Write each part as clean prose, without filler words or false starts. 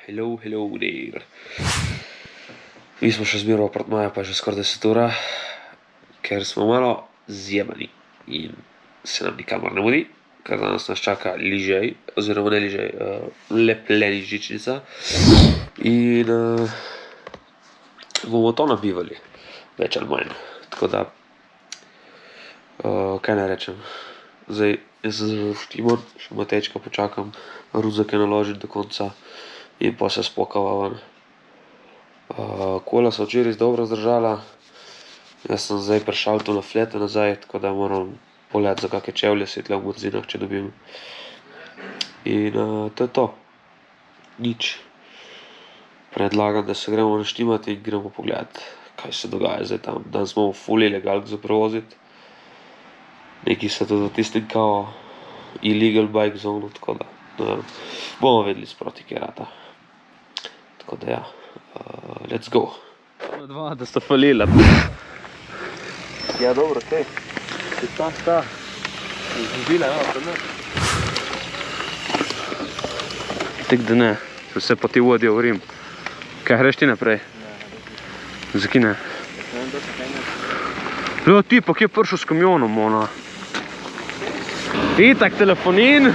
Hello there. Mi smo še zmeraj v apartmaju, pa je že skoraj 10 ura, ker smo malo zjebani in se nam nikamor ne mudi, ker danes nas čaka ližej, oziroma ne ližej, lepleni žičnica in bomo to nabivali, več ali manj, tako da, kaj naj rečem, zdaj jaz sem zelo štiman, še Matejčka počakam, ruzake naložiti do konca in pa se spokava ven. Kola so včeraj dobro zdržala, jaz sem zdaj prišel tu na flete nazaj, tako da moram pogledati za kakšne čevlje si tle v Murzinah, če dobim. In to je to. Nič. Predlagam, da se gremo naštimati in gremo pogledati, kaj se dogaja zdaj tam. Danes smo ful ilegalk za prevoziti. Neki so tudi v tistem kao illegal bike zonu, tako da bomo vedeli sproti, kje rata. Tako da ja, let's go. Dva, da sta falila. Ja, dobro, kaj? Sta. Izgubila, ja, pa ne. Tek da ne, vse poti vodijo v Rim. Kaj greš ti naprej? Ne. Zakaj ne? Ja, ti pa kje prišel s kamionom, ona? Itak telefonin.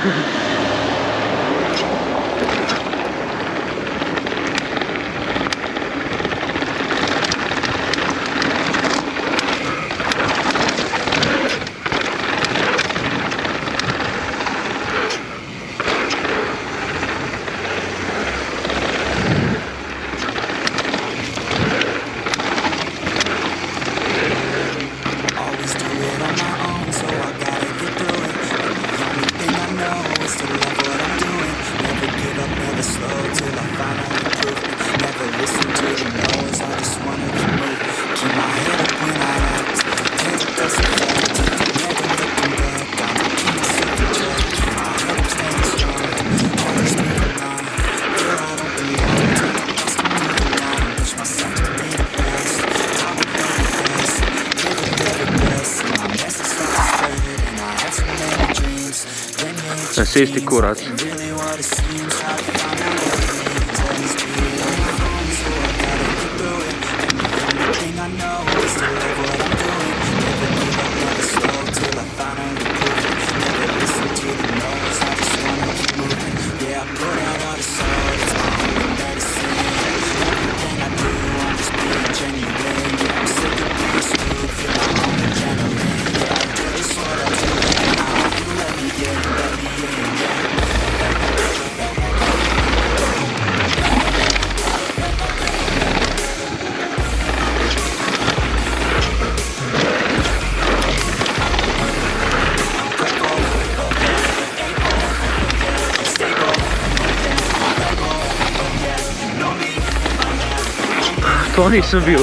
Sesti kurac. To nisem bil,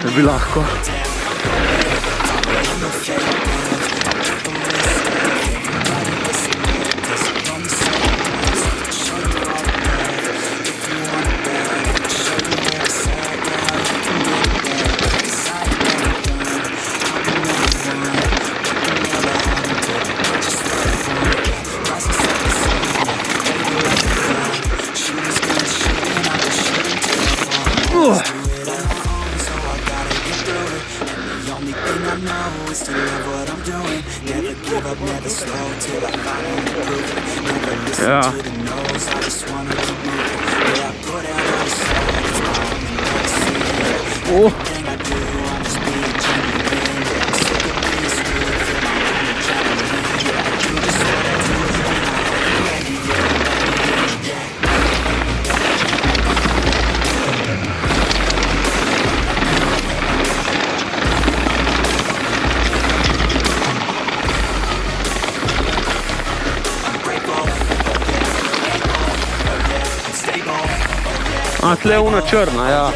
da bi lahko. Ja. A, tle je ona črna, ja.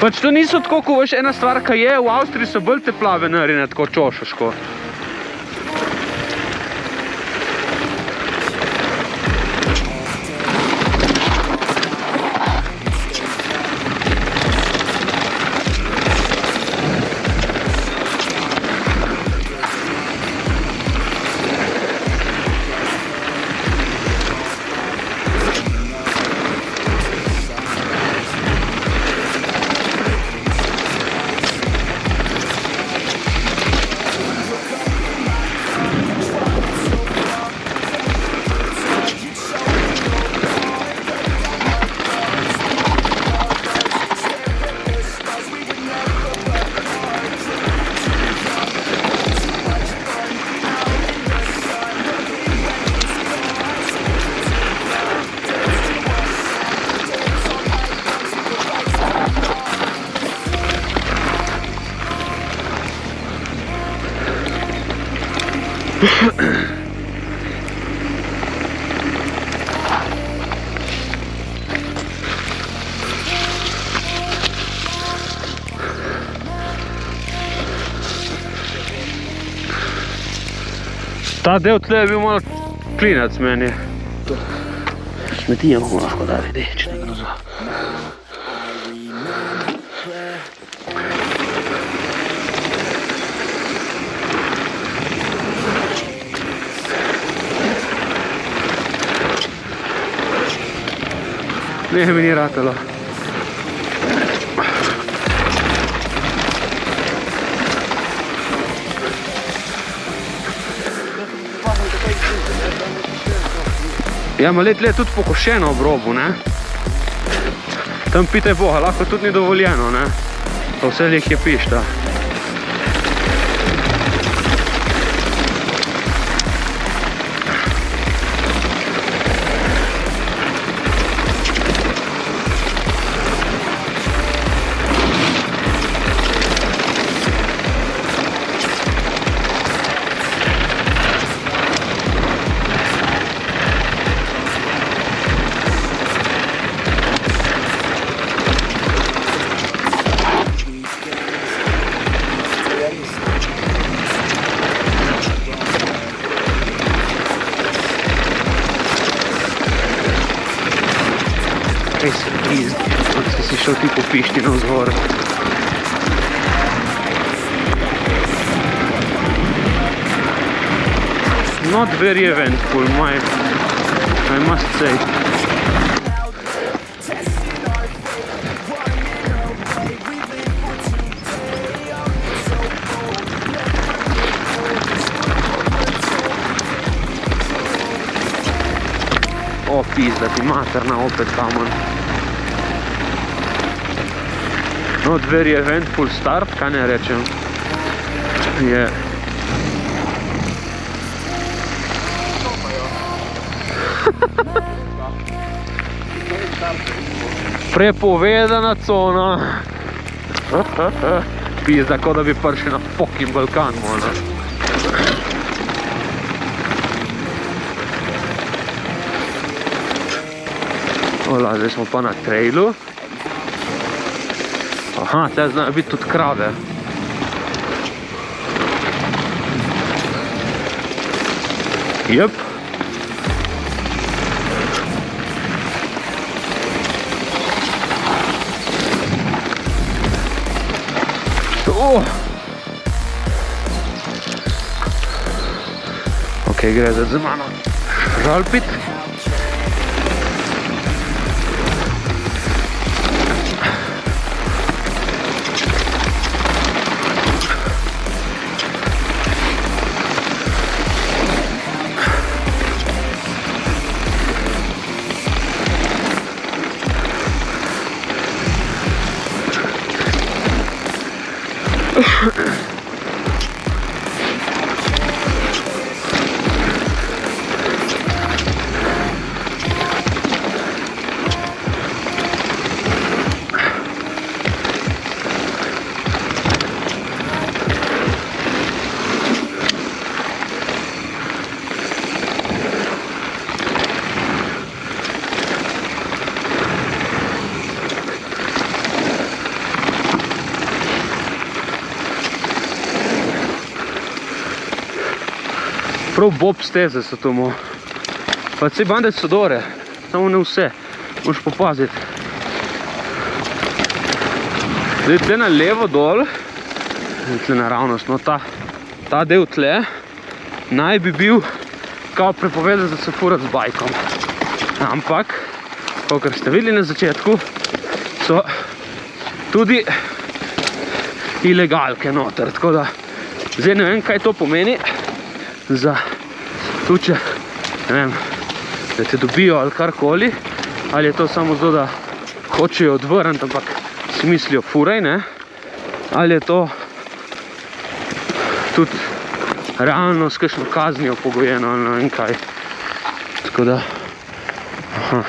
Pač to niso tako, ko veš, ena stvar, kaj je, v Avstriji so bolj te plave narine, tako čošaško. Ta del tle je bil malo klinac meni. Smetijo bomo lahko dali, dej, če ne grozo. Ne, mi ni ratalo. Ja, ma tle je tudi pokošeno ob robu, ne? Tam pitaj Boga, lahko tudi ni dovoljeno, ne? Pa vse jih je pišta. Res je pizdi, kot si šel ti po pišti navzgor. Not very eventful, I must say. O, pizda ti materna, opet kamen. Not very eventful start, kaj ne rečem. Je... Prepovedana cona. Pizda, kot da bi prišli na fucking Balkan, možno. Ola, zdaj smo pa na trailu. Aha, tle znajo biti tudi krave. Jep. Ok, gre zdaj za mano žalpit. Prav bob steze so tomu. Pa vse bande so dore, samo ne vse. Moš popaziti. Zdaj tle na levo dol, tle naravnost, no ta del tle, naj bi bil kao prepovedan za se furati z bajkom. Ampak, kakor ste videli na začetku, so tudi ilegalke noter, tako da zdaj ne vem, kaj to pomeni za tuče, ne vem, da te dobijo ali karkoli, ali je to samo zato, da hočejo odvrniti, ampak si mislijo furaj, ne, ali je to tudi realno s kakšno kaznijo pogojeno, ali ne vem kaj, tako da, aha.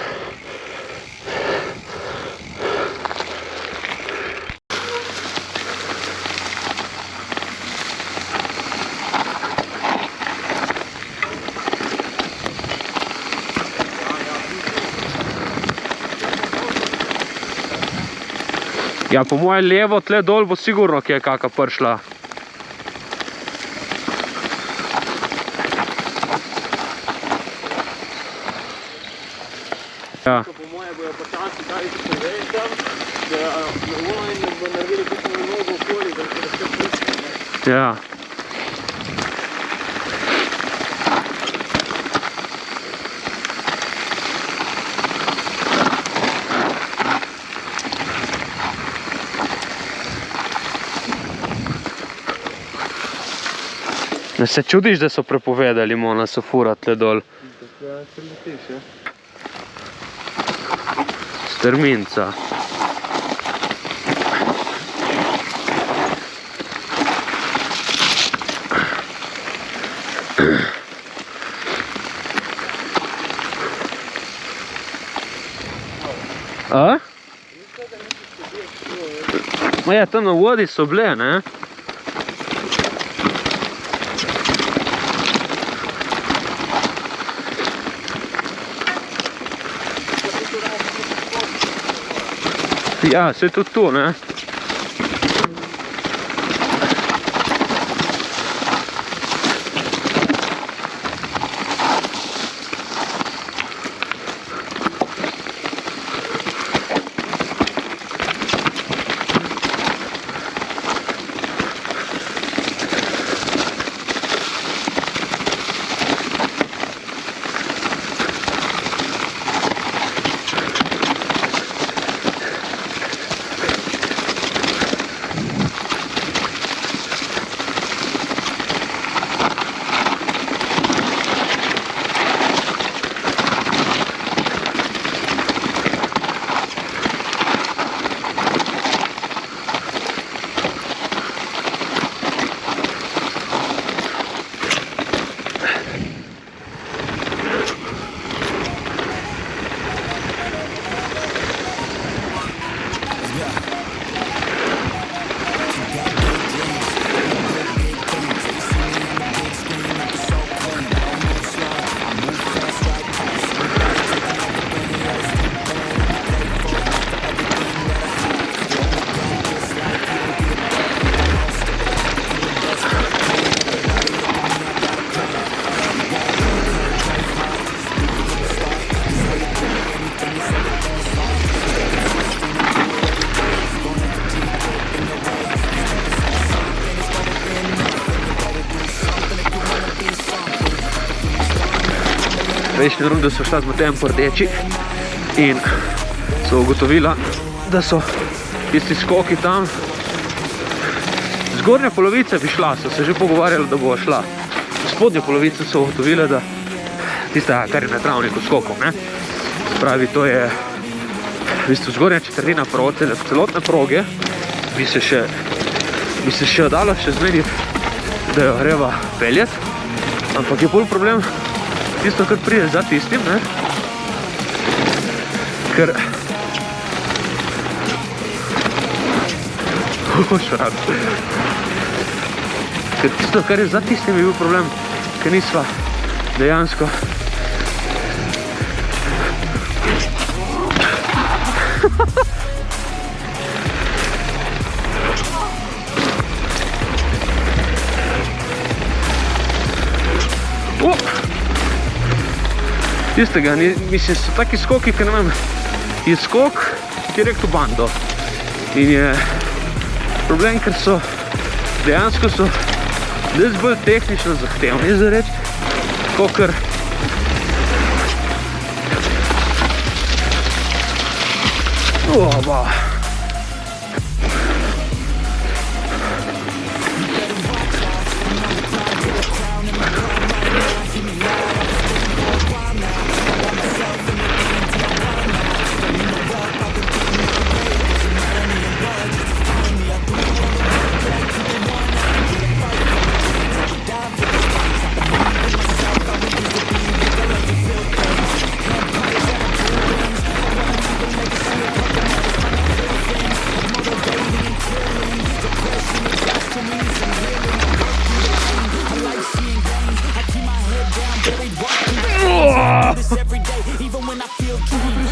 Ja, po moje levo tle dol bo sigurno kje kaka prišla. Ja. Po moje bojo počasi dali poveji tam, da ono in bo naredili kakšno nogo okoli, da se vse pusti. Ja. Ne se čudiš, da so prepovedali mona so furat tle dol? Ja, priletiš, ja. Strminca. A? Ma ja, tam na vodi so bile, ne? Ja, se tudi tu, ne? Prejšnjo rundo so šla z Matejem po rdeči in so ugotovila, da so tisti skoki tam. Zgornja polovica bi šla, so se že pogovarjali, da bo šla. Spodnja polovica so ugotovile, da tista, kar je na travniku skokov, ne? Pravi, to je v bistvu zgornja četrtina celotne proge, bi se še dalo še zmeniti, da jo greva peljati, ampak je bolj problem tisto, kar pride za tistim, ne? Ker... Ker tisto, kar je za tistim, je bil problem, ker nisva dejansko... Tistega, mislim, so taki skoki, ker ne vem, je skok direkt v bando. In je problem, ker so, dejansko so dosti bolj tehnično zahtevni za reči, kakor oba.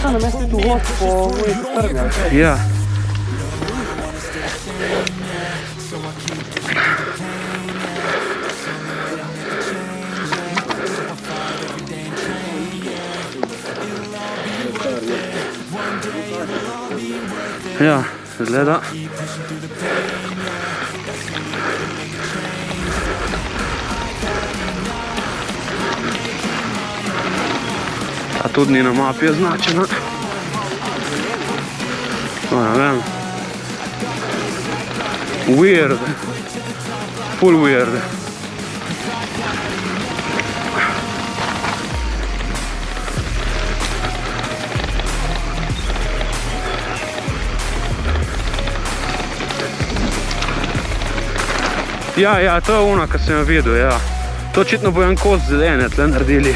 Na mestu tu vod po moji strmi, ali kaj? Ja. Ja, izgleda. A tudi ni na mapi označena. Ne vem. Weird. Full weird. Ja, to je ona, kar sem jo videl, ja. To očitno bo en kos zelene tle naredili.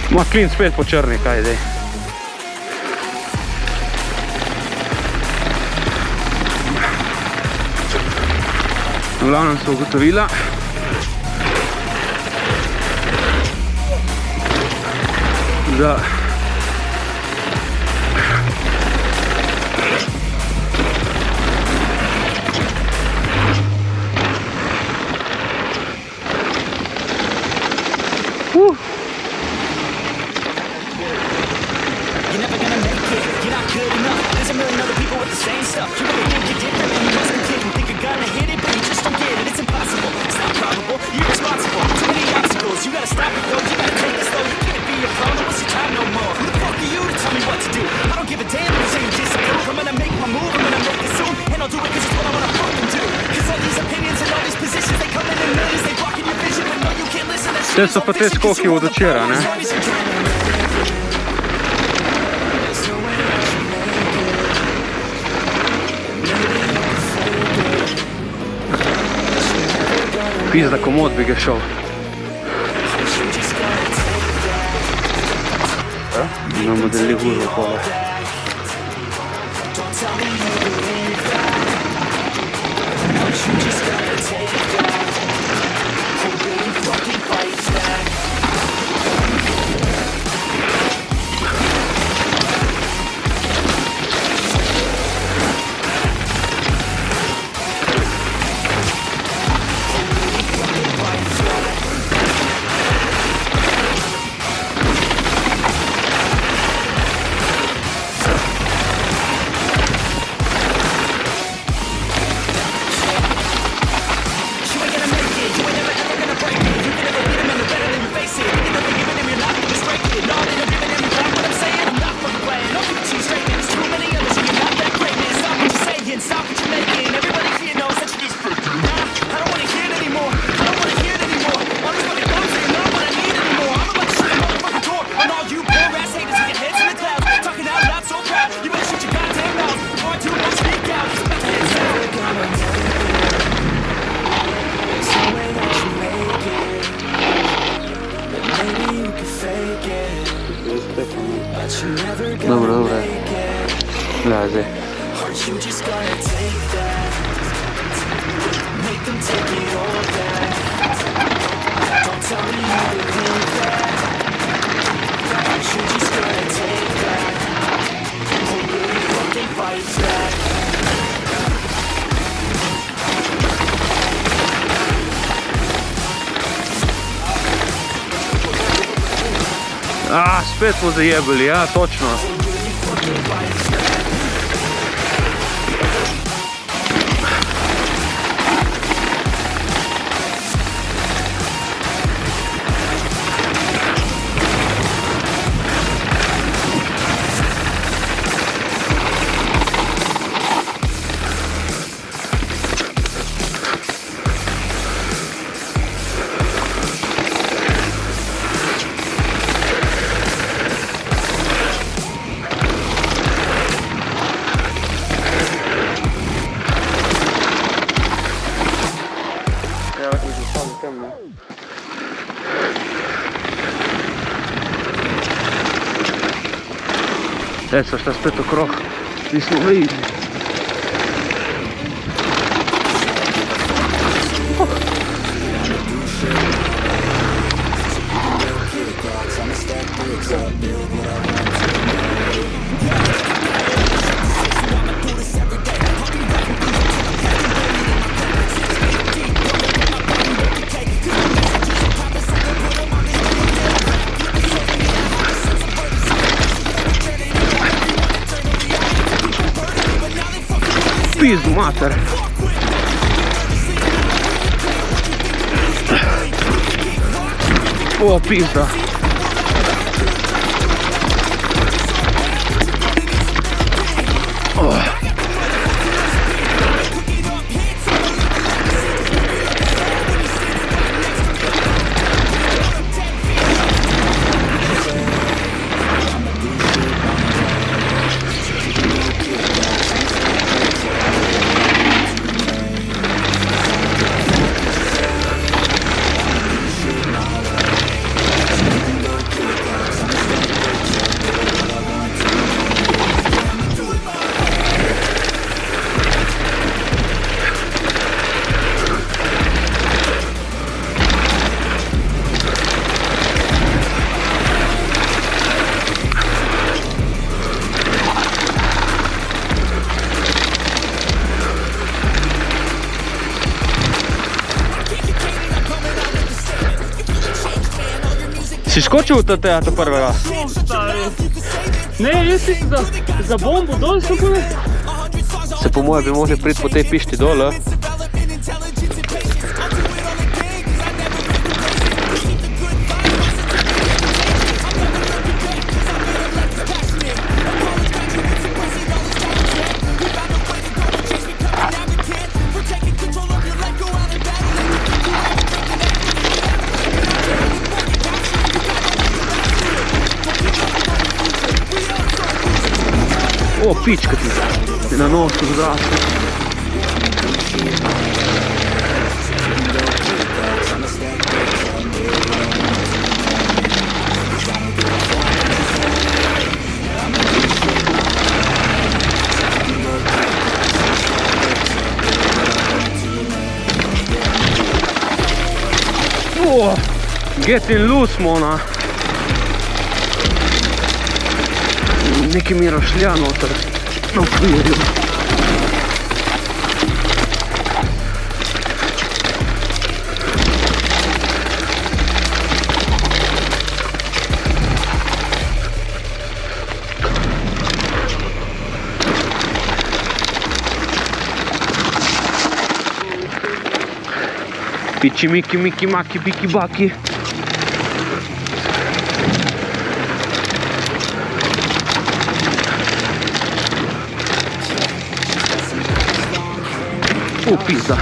Ma klin spet po črni, kaj dej. V glavnem so ugotovila, da te so pa te skoki od včeraj, ne? Pizda komod bi ga šel. Imamo deli gurvo pole. Dobro. Gledaj zdaj. Spet smo zajebali, ja, točno. Zdaj so šla spet okrog, nismo videli. pizdu, mater. O, pizda. Si skočil v teatro prvega? Stari. Ne, jaz si za bombo dol sem povedal. Se po moje bi mogli priti po tej pišti dol, O, pička ti, na nosu zrasla. O, getting loose, mona. Neki mi rošlja noter na okvirju. Piči miki miki maki biki baki. Pizda.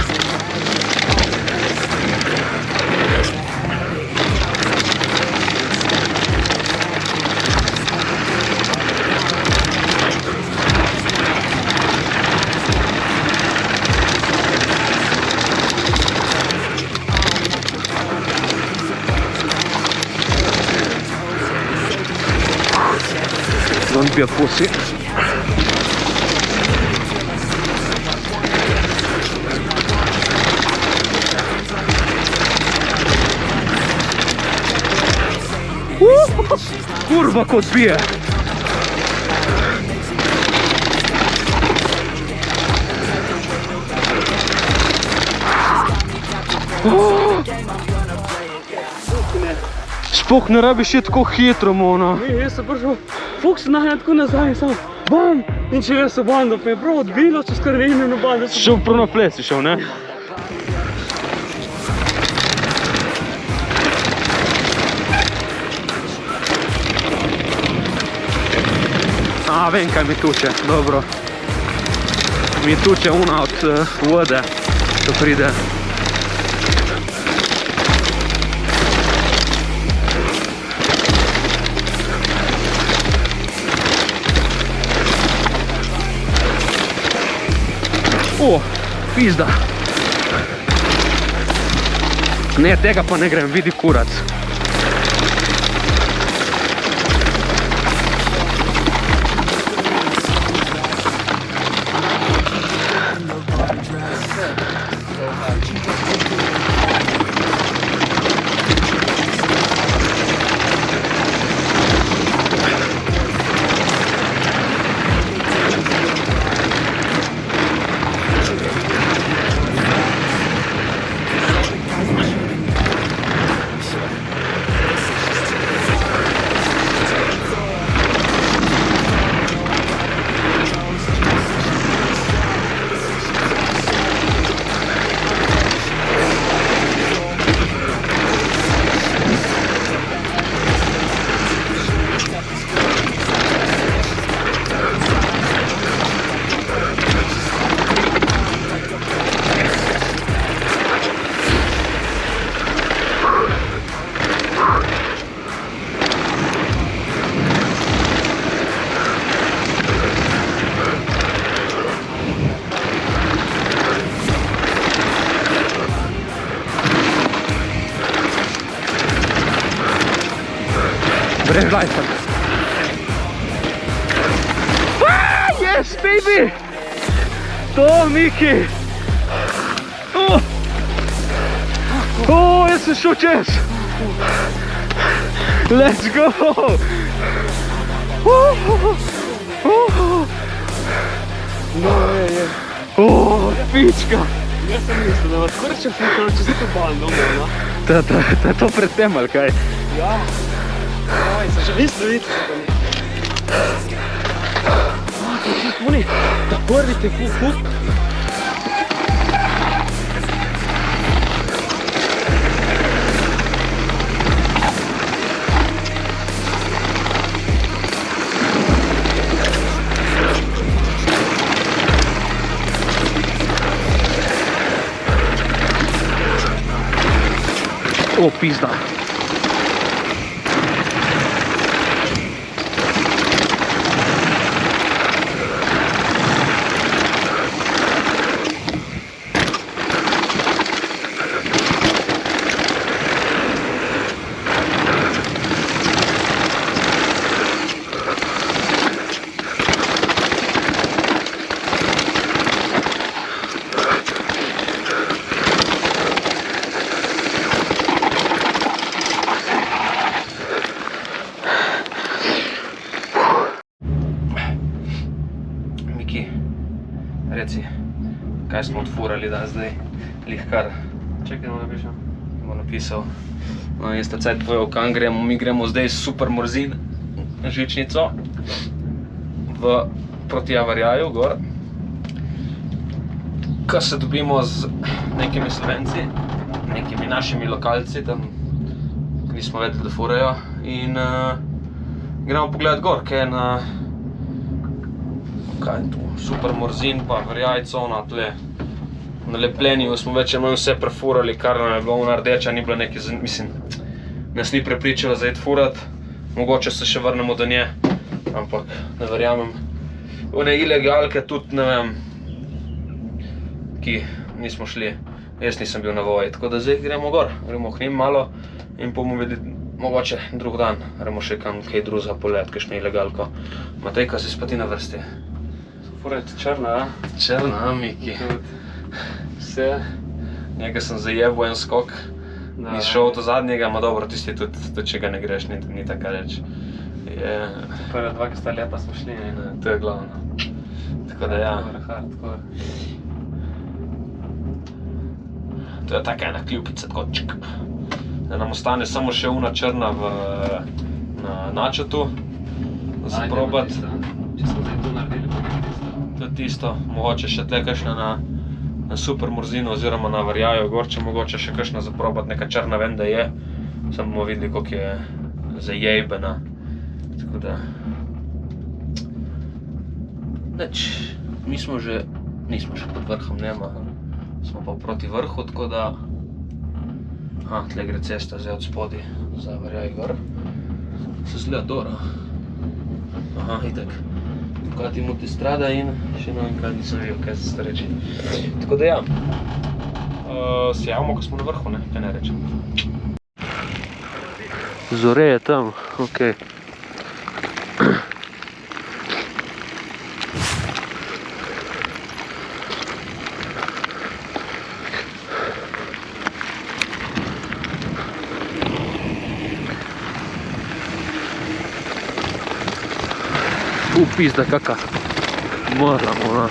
Don't be a pussy. Kurva kot bije. Sploh ne rabiš iti tako hitro, mona. Ne, jaz sem prišel, fuks nahed tako nazaj, samo bam! In če jaz se bam, da pa je prav odbilo, čez kar vem in oba, da sem... Šel prav na ples si šel, ne? A, vem kaj mi tuče, dobro. Mi tuče una od vode, ko pride. O, pizda. Ne, tega pa ne grem, vidi kurac. Brez lajsa. Yes, baby! To, Miki! Jaz sem šel čez! Let's go! No, je. Pička! Jaz sem mislil, da vas krče fukalo, če se to bal, no, no. To je to pred tem, ali kaj? Ja. Aj, se že mislil videti. Oni, da prvi te fuk. O, pizda. Reci, kaj smo odfurali da zdaj, lihkar. Čekaj, da napišem. Bo napisal. No, jaz ta cajt povedal, kam gremo. Mi gremo zdaj Super Morzin žičnico proti Javarjaju, gor. Ko se dobimo z nekimi Slovenci, nekimi našimi lokalci, tam nismo vedeli, da furajo. In gremo pogledat gor, kaj je kaj je tu, Super Morzin pa Varjaj cona, tle na Lepljenju smo več ali manj vse prefurali, kar nam je bilo ona rdeča, ni bilo nekaj, mislim, nas ni prepričala za iti furat, mogoče se še vrnemo do nje, ampak ne verjamem. One ilegalke tudi, ne vem, ki nismo šli, jaz nisem bil na voji, tako da zdaj gremo gor, gremo k njim malo in bomo videti, mogoče drug dan, gremo še kam kaj drugega polet, kakšno ilegalko. Matej, kaj si spati na vrsti? Furajte črna, a? Črna, Miki. Vse. Njega sem zajebal en skok, ni šel to zadnjega, ma dobro, tisti tudi če ga ne greš, ni taka reč. Prva dva, ki sta lepa smo šli, ne? To je glavno. Tako da ja. Hardcore. To je taka ena kljukica, tako čik. Da nam ostane samo še una črna na načotu, za probat. Če smo zdaj tu naredili, pa je tisto. To je tisto, mogoče še tle kakšna na Super Morzinu oziroma na Varjaju gor, če mogoče še kakšna za probat, neka črna vem, da je. Samo bomo videli, koliko je zajebena. Tako da... Neč, nismo še pod vrhom, nema. Smo pa proti vrhu, tako da... Aha, tle gre cesta zdaj od spodi za Varjaj gor. Se zgleda dobro. Aha, itak. Tukaj multistrada in še ne vem kaj nisem videl, kaj se reči. Tako da ja, se javimo, ko smo na vrhu, ne? Kaj ne rečem. Zore je tam, okej. Pizda kaka. Moramo, ona.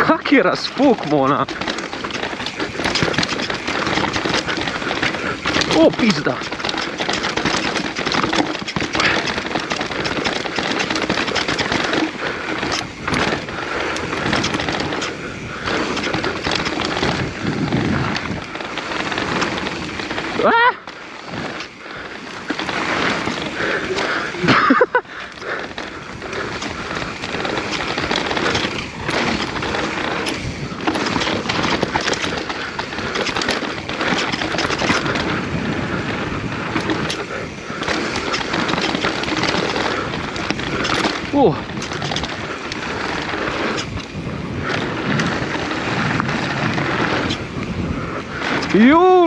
Kaki razpuk, mona. O, pizda.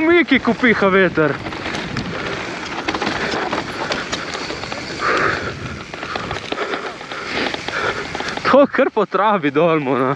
Miki, ko piha veter. To kar po travi dolmo, no.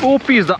O, pizda.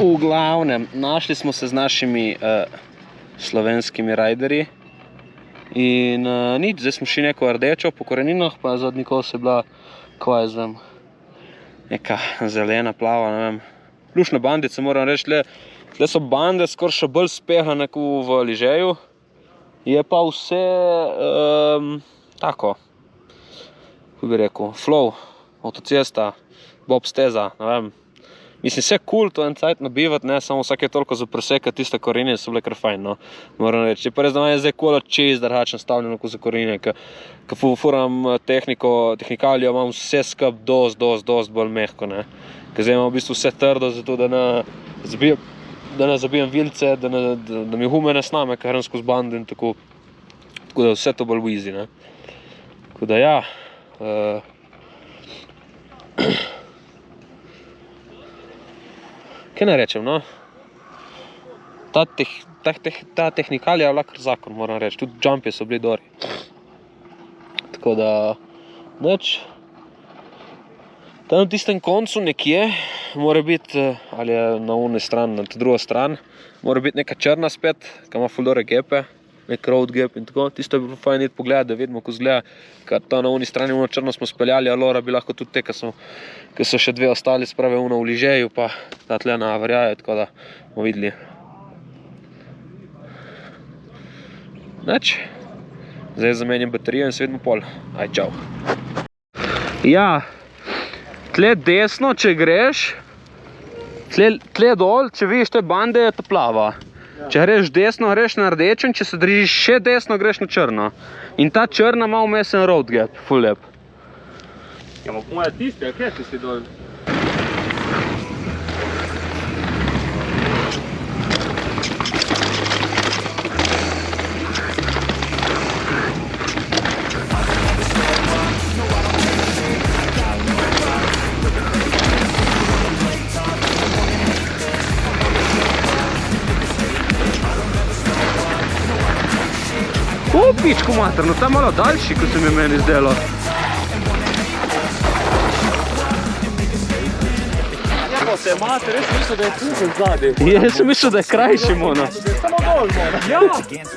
V glavnem, našli smo se z našimi slovenskimi rajderji in nič, zdaj smo šli neko rdečo po koreninah, pa zadnji kos je bila, kaj jaz vem, neka zelena, plava, ne vem, lušne bandice, moram reči, tle so bande skoraj še bolj spehlane kot v Ližeju, je pa vse tako, kako bi rekel, flow, avtocesta, bob steza, ne vem. Mislim, vse cool to en cajt nabivati, ne, samo vsake toliko za presekati tiste korenine so bile kar fajn, no, moram reči. Je pa res, da je zdaj kola čez drugačno stavljeno kot za korenine, ko furam tehnikalijo, imam vse skup dost bolj mehko, ne. Ker zdaj imam v bistvu vse trdo, zato da ne zabijem vilce, da mi hume ne sname, ker hram skozi bando in tako. Tako da vse to bolj easy, ne. Tako da ja, kaj ne rečem, no? Ta tehnikalija je bila kar zakon, moram reči. Tudi jumpi so bili dori. Tako da, nič. Tam na tistem koncu nekje mora biti, ali je na unji strani, na drugo stran, mora biti neka črna spet, ki ima ful dore gepe, nek road gap in tako. Tisto je bilo fajn iti pogledati, da vidimo, ko zgleda, ker ta na unji strani uno črno smo speljali, alora bi lahko tudi te, ki so še dve ostali, sprave uno v Ližeju, pa ta tle na Varjaju, tako da bomo videli. Nič. Zdaj zamenjam baterijo in se vidimo pol. Aj, čau. Ja, tle desno, če greš, Tle dol, če vidiš te bande, je ta plava. Če greš desno, greš na rdečen, če se držiš še desno, greš na črno. In ta črna ima vmesen road gap, full lep. Ja, ma po moje tiste, a kje si dol? O, pičku materno, ta malo daljši, kot se mi meni zdelo. Ja, se mater, res mislil, da je tukaj zadi. Jaz sem mislil, da je krajši, Mona. Samo dol, Mona. Ja,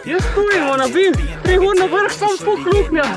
jaz stojim, Mona, vim, prihod na vrh, sam spod kluknja.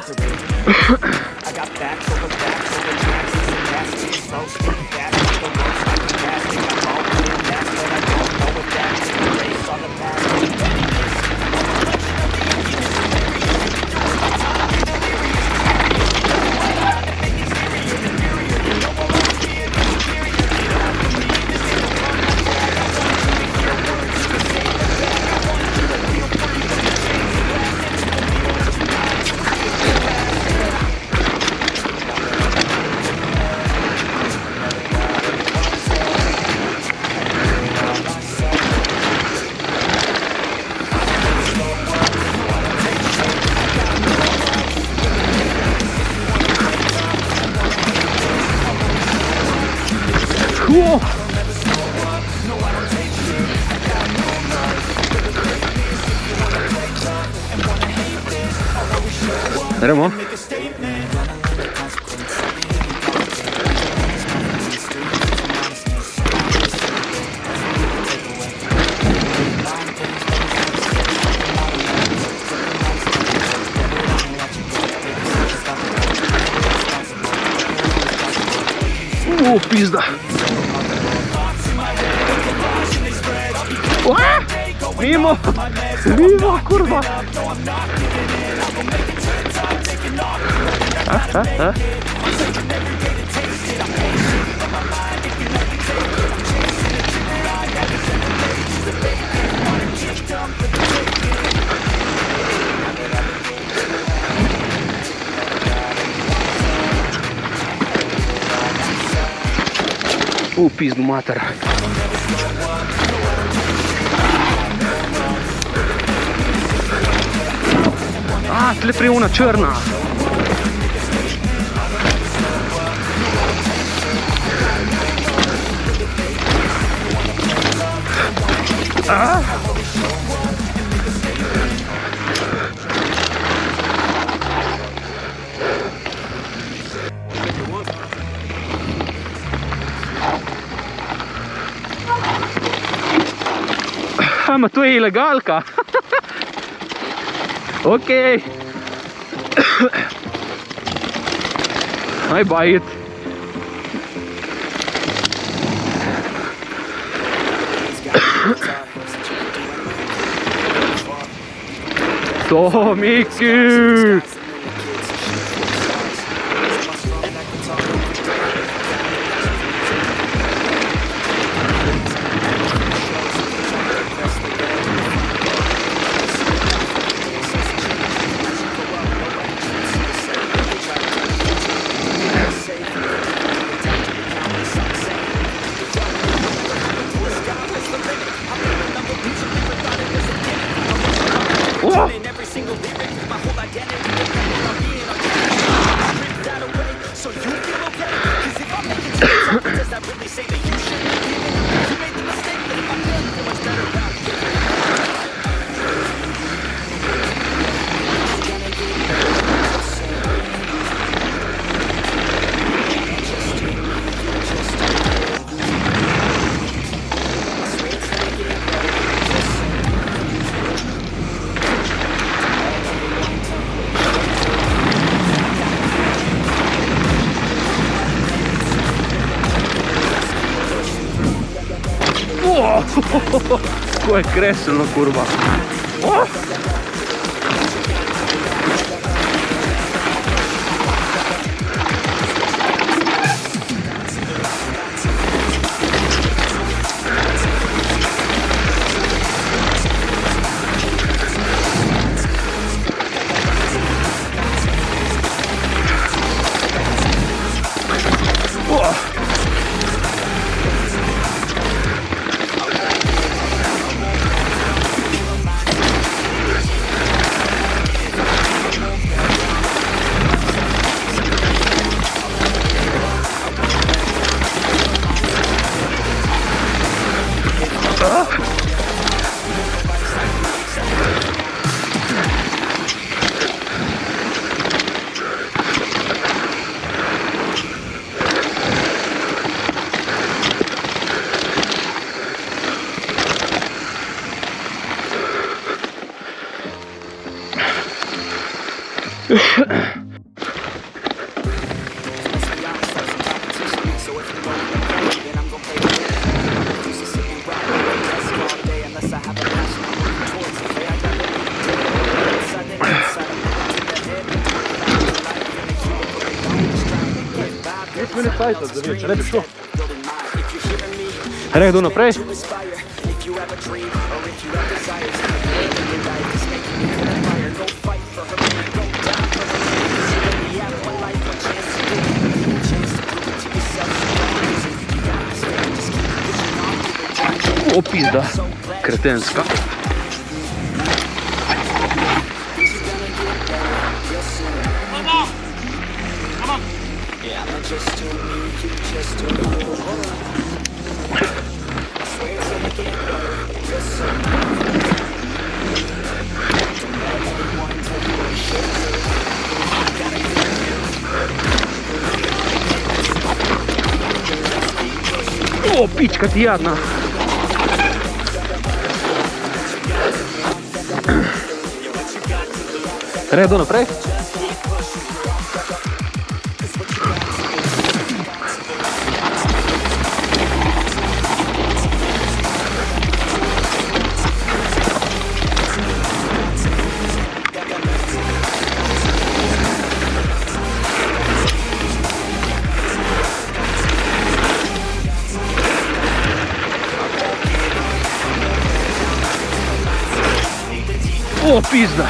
Wow. Gremo. Pizda. Mimo! Mimo, kurwa! Pizdu mater. Tle prije ona črna. Ma to je ilegalka. Okej. I buy it. To, Miki! Ko je kreselno, kurva. Redo naprej. O, pizda, kretenska. O, pička ti jadna. Redo naprej. O, pizda.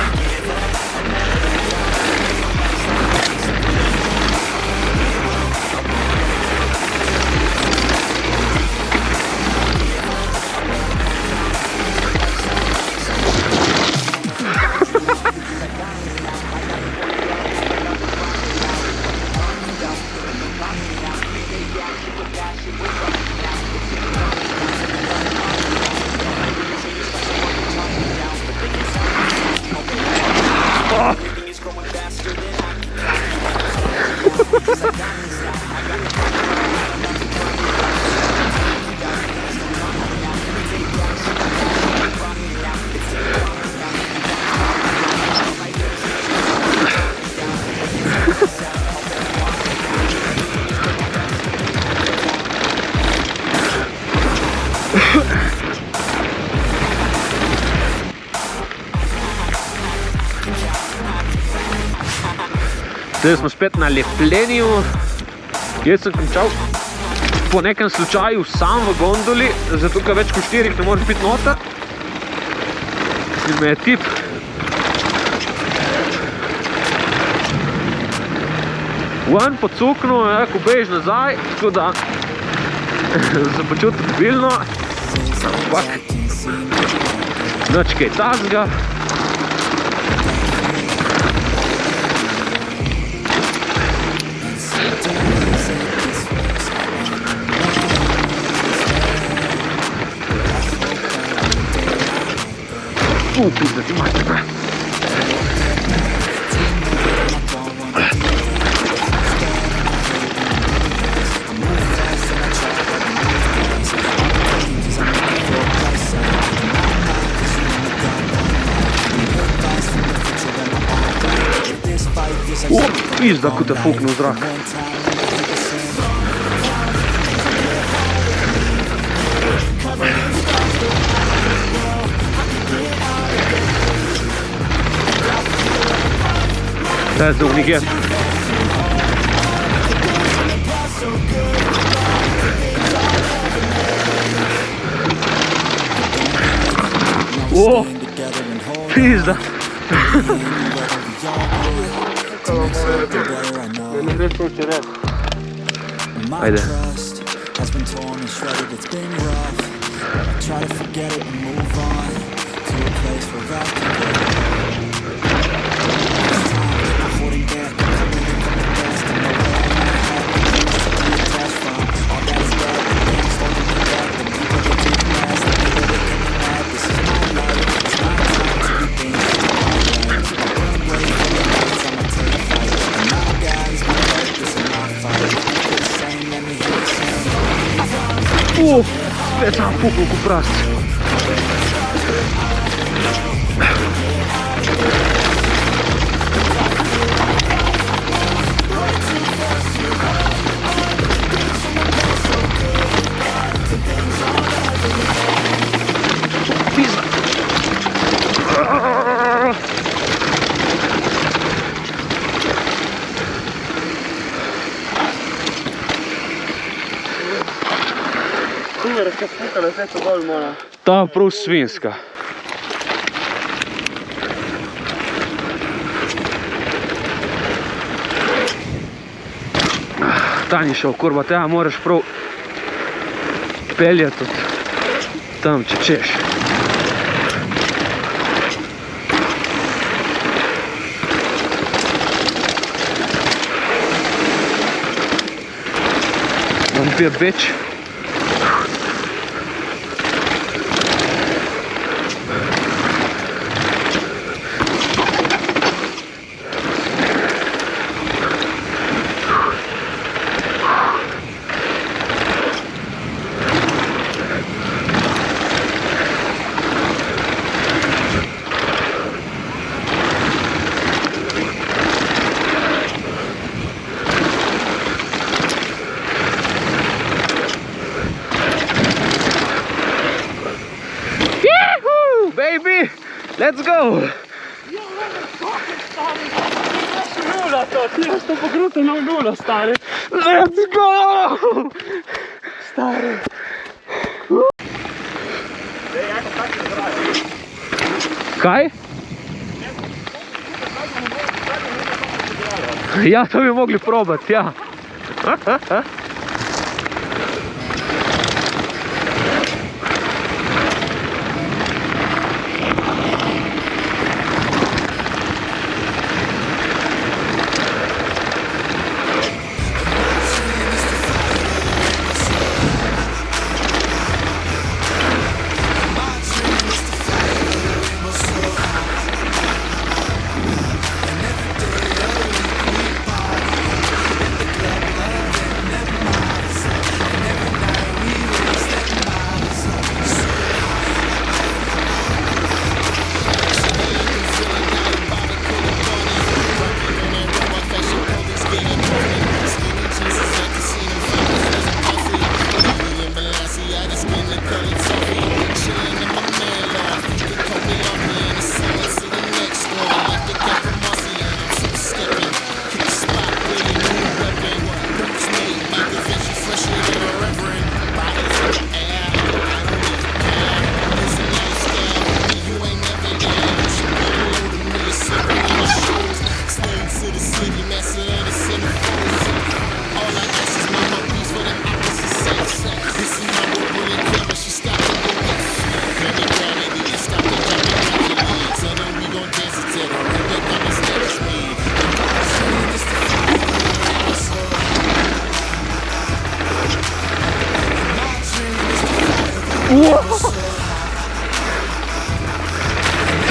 Zdaj smo spet na lepljenju. Jaz sem končal po nekem slučaju sam v gondoli, zato ker več kot 4 ne moreš biti noter. In me je tip ven pocuknil, je rekel, bež nazaj, tako da se počutil debilno. Ampak nič kaj takega. Pizda ti mater. O, pizda, ko te fukne v zrak. That's the one you get. Whoa! Pizda! Ajde. Spet sam puknil ko prasc. Pizda. Ta prav svinska. Ta ni šel, kurba, tega moraš prav peljati od tam, če češ. Don't be a bitch. Baby, let's go! Let's go! Stari! Kaj? Ja, to bi mogli probati, ja.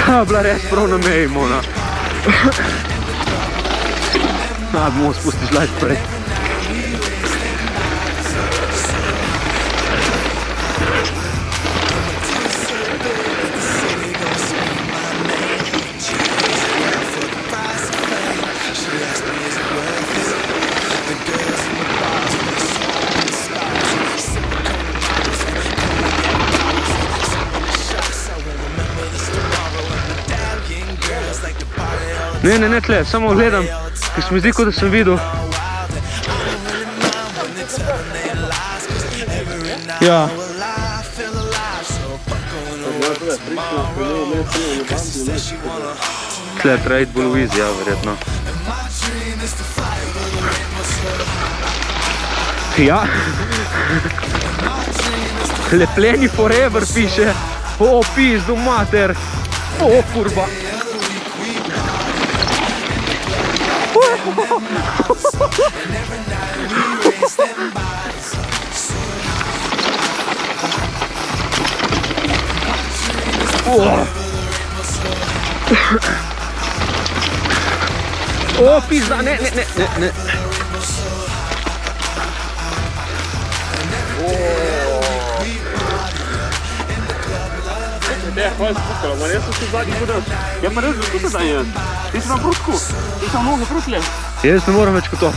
Ta je bila res prav na meji, Mona. Bomo spustiti žlajt prej. Ne, tle, samo gledam, ker se mi zdi, kot da sem videl. Ja. Tle, treba iti bolj v izi, ja, verjetno. Ja. Lepleni forever piše. O, pizdu mater. O, kurba. O, pizda, ne. Kaj je spukalo, ma jaz sem se zadnji budel. Ja pa res, kako se da je? Ti si na prutku, ti si na noge prutle. Jaz ne moram več kot tok.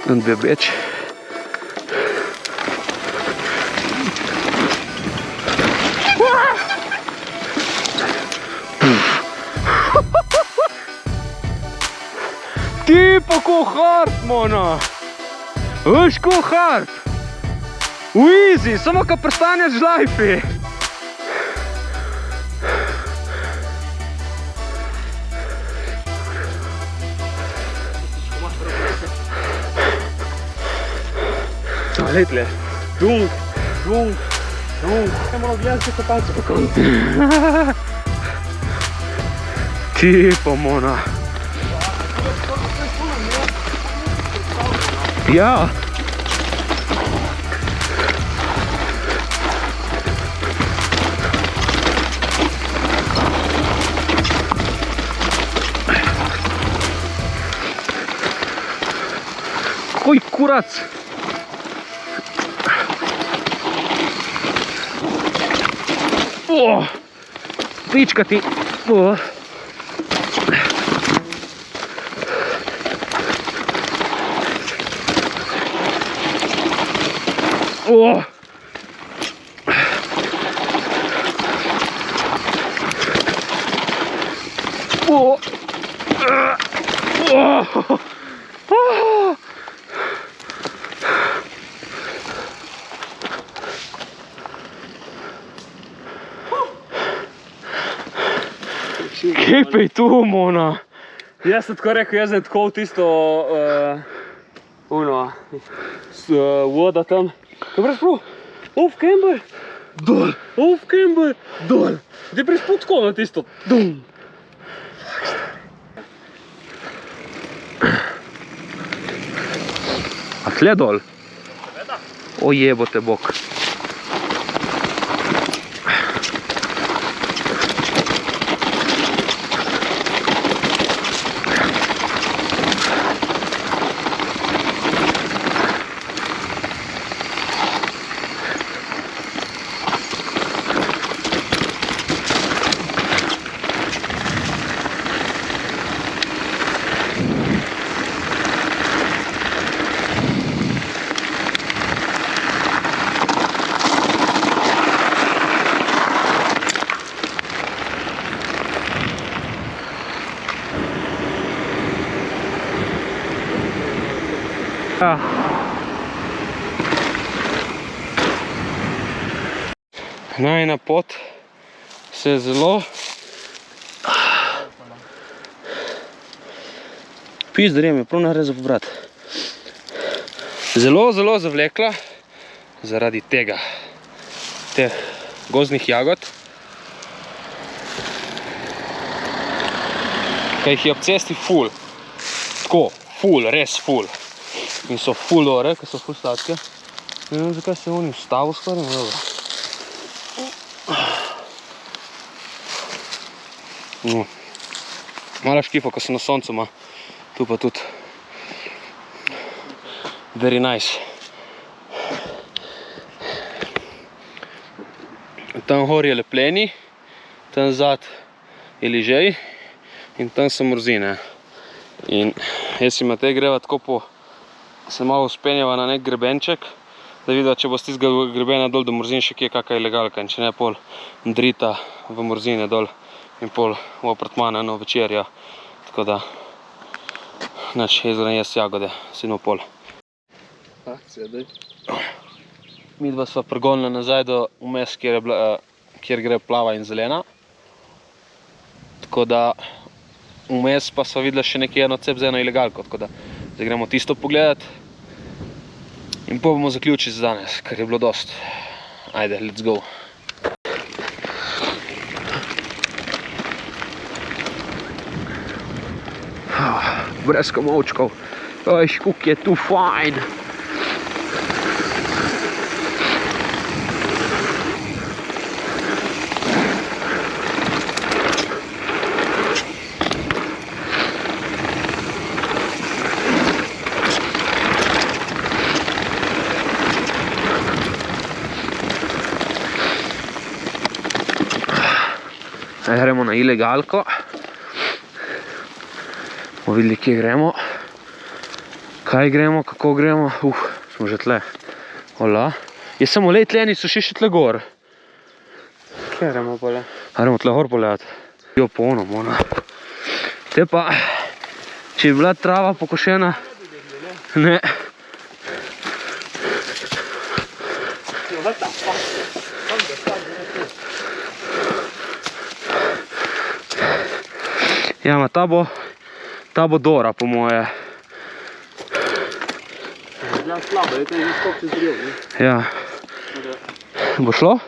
And be a bitch. Ti pa ko hard, mona! Veš ko hard! V easy, samo ko prestaneš žlajfi! Lej tle. Dunk, dunk, dunk. Ne moramo gledati se kopalce po koncu. Ti pa mona. Ja. Oj, kurac. O, pička ti. O. O. O. O. O. Kaj pa je tu, mona? Jaz sem tako rekel, jaz sem tako v tisto voda tam. Kaj prespru? Off camber, dol, off camber, dol. Ti prespru tako na tisto, dum. A tle dol? O jebote bok. Najina pot se zelo pizdarjem je prav naredil za pobrat. Zelo zavlekla zaradi teh gozdnih jagod, kaj jih je ob cesti ful, tako, ful, res ful. In so ful dobre, ker so ful sladke. Ne vem, zakaj se je on ustavil skoraj, no dobro. Mala škifa, ko so na soncu, ma tu pa tudi very nice. Tam gor je lepleni, tam zad je ližej in tam so morzine. In jaz ima te greva tako po, se malo uspenjava na nek grebenček, da vidiva, če bo z tistega grebena dol do morzin še kje kakaj ilegalka in če ne pol drita v morzine dol in pol v apartmana na večerja. Tako da, nač, jaz grem jesti jagode, sino pol. Akcija, daj. Midva sva pregonila nazaj do vmes, kjer gre plava in zelena. Tako da, vmes pa sva videla še nekaj eno cep za eno ilegalko, tako da zdaj gremo tisto pogledat in pa bomo zaključili za danes, ker je bilo dost. Ajde, let's go. Brez komolčkov. Oj, kuk je tu fajn. Gremo na ilegalko. Bomo videli, kje gremo. Kaj gremo, kako gremo. Smo že tle. Hola. Je samo lej tle, niso še tle gor. Kje gremo pole? Gremo tle gor polet. Jo, ponom, ona. Te pa, če bi bila trava pokošena, ne. Ja, ma ta bo Dora, po moje. Ja, slabo, je to je skok čez drjev, ne? Ja. Bo šlo?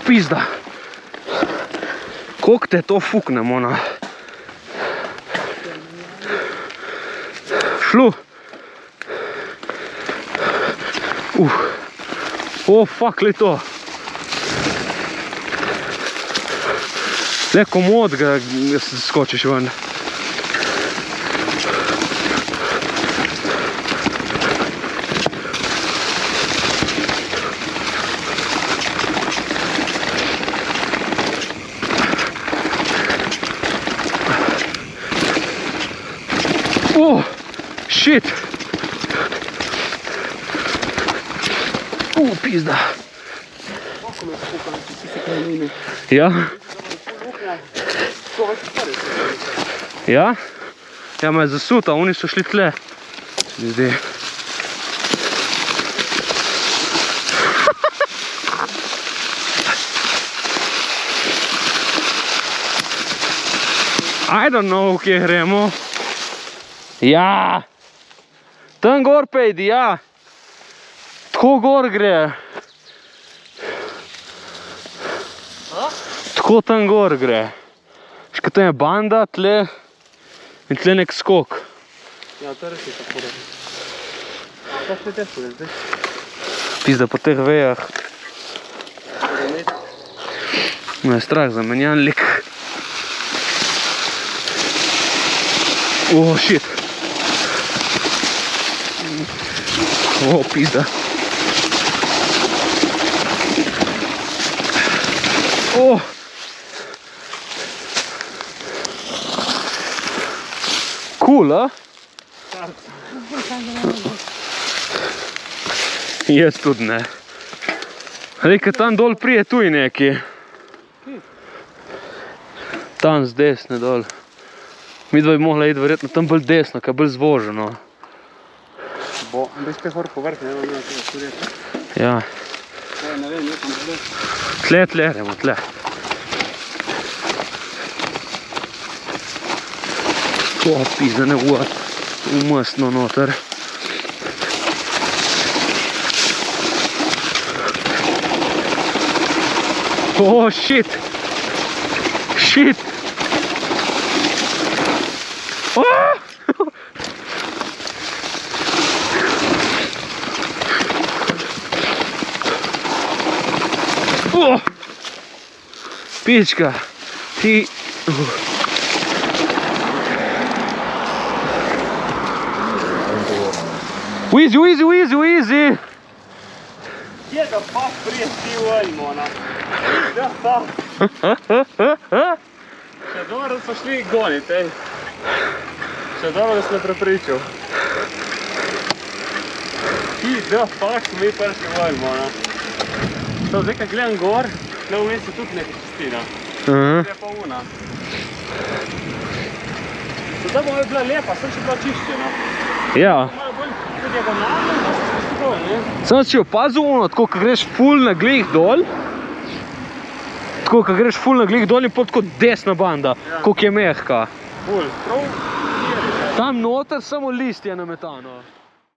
Pizda. Koliko te to fuknem, ona. Šlo. Fuck, le to. Le komod ga skočiš ven. Shit! Pizda. Ja? Ja? Ja, me je zasuta, oni so šli tle. Se mi zdi. I don't know, kje gremo. Ja! Tam gor pejdi, ja! Tako gor gre. Tako tam gor gre. Škaj tam je banda, tle in tle nek skok. Ja, to res je tako da. A pa še težko je zdaj. Pizda po teh vejah. Me je strah za menjanlik. Shit. Pizda. Cool, a? Jaz tudi ne. Rekaj, tam dol prije tuj neki. Tam z desne dol. Midva bi mogla iti verjetno tam bolj desno, kaj bolj zvoženo. Bo, veš kaj hor povrh, ne vem, tega studijeta. Ja. Ne vem, nekam tle. Tle, gremo, tle. Pizda, ne umestno noter. Shit! Shit! Pička! Ti... Easy! Kje da pa prije ti ujmo, ona? Da pa! Še dobro, da smo šli gonit, ej. Še dobro, da smo prepričal. Ki da fuck mi prši ujmo, ona. To zdaj, kad gledam gor, tle v mestu tudi neka čistina. Gre pa una. Zdaj bo bila lepa, sem še bila čiščena. Ja. Malo bolj diagonalno, pa se stroj, ne? Samo si opazil ono, tako, ko greš ful na glih dol. Tako, ko greš ful na glih dol in pot kot desna banda, koliko je mehka. Ful, prav. Tam noter samo list je nametano.